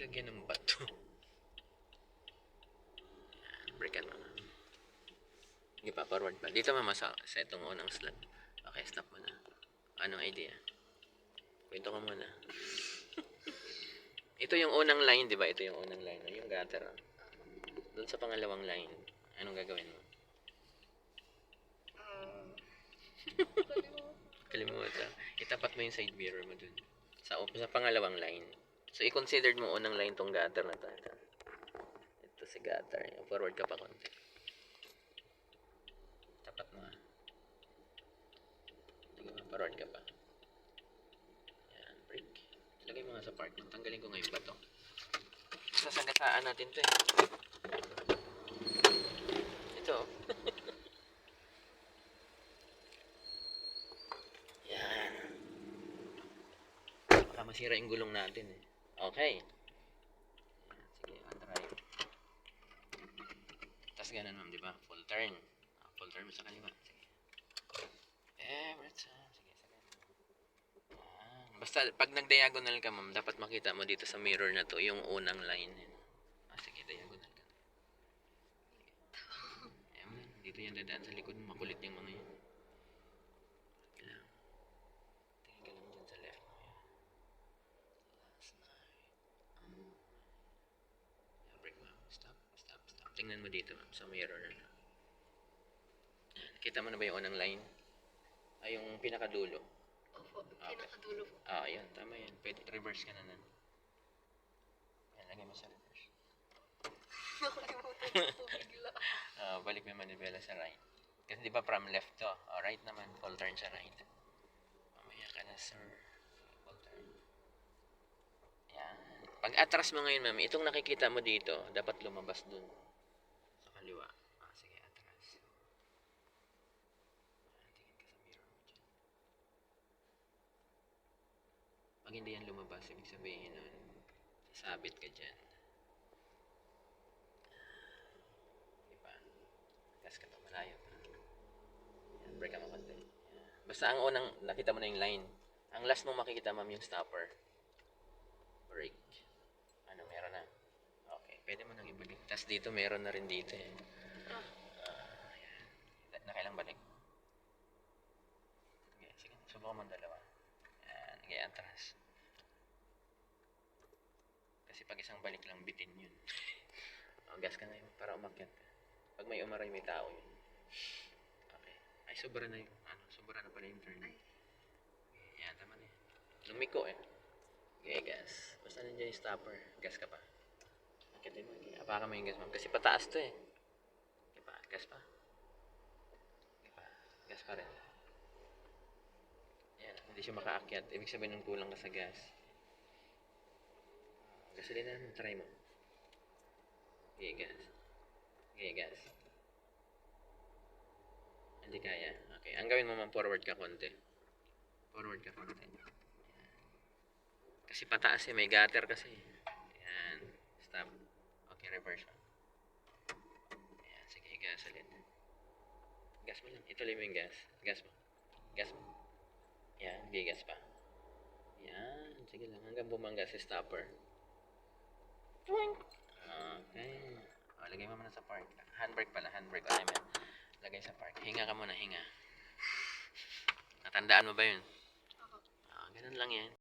lagyan ng bato. Breakan mo. Hindi pa, forward pa. Dito mama sa itong unang slot. Okay, stop mo na. Anong idea? Kwento ka muna. Ito yung unang line, di ba? Ito yung unang line. Yung gutter. Doon sa pangalawang line, anong gagawin mo? Kalimutan. Itapat mo yung side mirror mo dun. Sa pangalawang line. So, i-considered mo unang line tong gutter na to. Ito si gutter. Forward ka pa konti. Tapat mo. Forward ka pa. Yan, break. Lagay mo nga sa part. Tanggalin ko ngayon ba to? Sasagasaan natin to eh. Ito. Yan. Baka masira yung gulong natin eh. Okay. Sige, drive. Tapos ganun ma'am, di ba? Full turn. Full turn mo sa kaliwa. Sige. Every time. Sige, sige. Basta pag nag-diagonal ka ma'am, dapat makita mo dito sa mirror na to yung unang line. Sige, diagonal ka. Ayan, dito yan dadaan sa likod mo. Makulit yung mga yun. Tingin ka lang dyan sa left mo. Break ma'am. Stop, stop, stop. Tingnan mo dito ma'am sa mirror na to. Kita mo na ba yung unang line? Ay, yung pinakadulo. Opo, pinakadulo po. Yun. Tama yan. Pwede, reverse ka na nun. Yan, lagay mo sa reverse. Nakalimutan po bigla. Balik mo yung manibela sa right. Kasi di ba from left to? Right naman. Full turn sa right. Mamaya ka na, sir. Full turn. Yan. Pag atras mo ngayon, ma'am, itong nakikita mo dito, dapat lumabas dun. Sa kaliwa. Sige, atras. Tingin ka sa mirror mo dyan. Pag hindi yan lumabas, ibig sabihin nun, sasabit ka dyan. Diba? Gas ka to, malayo. Yan, break ka mo konti. Basta ang unang, nakita mo na yung line. Ang last mo makikita, ma'am, yung stopper. Break. Ano, meron na? Okay, pwede mo nang ibalik. Tapos dito, meron na rin dito eh. Yan. Nakailang balik? Okay, sige, subukan mo dalawa. Yan, ganyan, atras. Kasi pag isang balik lang, bitin yun. Gas ka na yun para umakyat ka. Pag may umaray, may tao yun. Okay. Ay, sobra na yun. Sobra na pala yung turn. Okay, yan, tama na yun. Lumiko eh. Okay, gas. Basta nandiyan yung stopper. Gas ka pa. Akitin mo. Okay. Apakan mo yung gas mo. Kasi pataas to eh. Okay pa. Gas pa. Okay pa. Gas pa rin. Yan. Hindi siya makaakyat. Ibig sabihin nung kulang ka sa gas. Gasolina naman. Try mo. Okay, gas. Okay, gas. Hindi kaya. Okay. Ang gawin mo man, forward ka konti. Forward ka konti. Kasi pataas eh. May gutter kasi. Ayan. Stop. Okay, reverse mo. Ayan. Sige, gas ulit. Gas mo lang. Ituloy mo yung gas. Gas mo. Gas mo. Ayan. Gas pa. Ayan. Sige lang. Hanggang bumangga sa stopper. Okay. Lagay mo muna sa park. Handbrake pala. Handbrake. Lagay sa park. Hinga ka muna. Hinga. Natandaan mo ba yun? Ako. Ganun lang yan.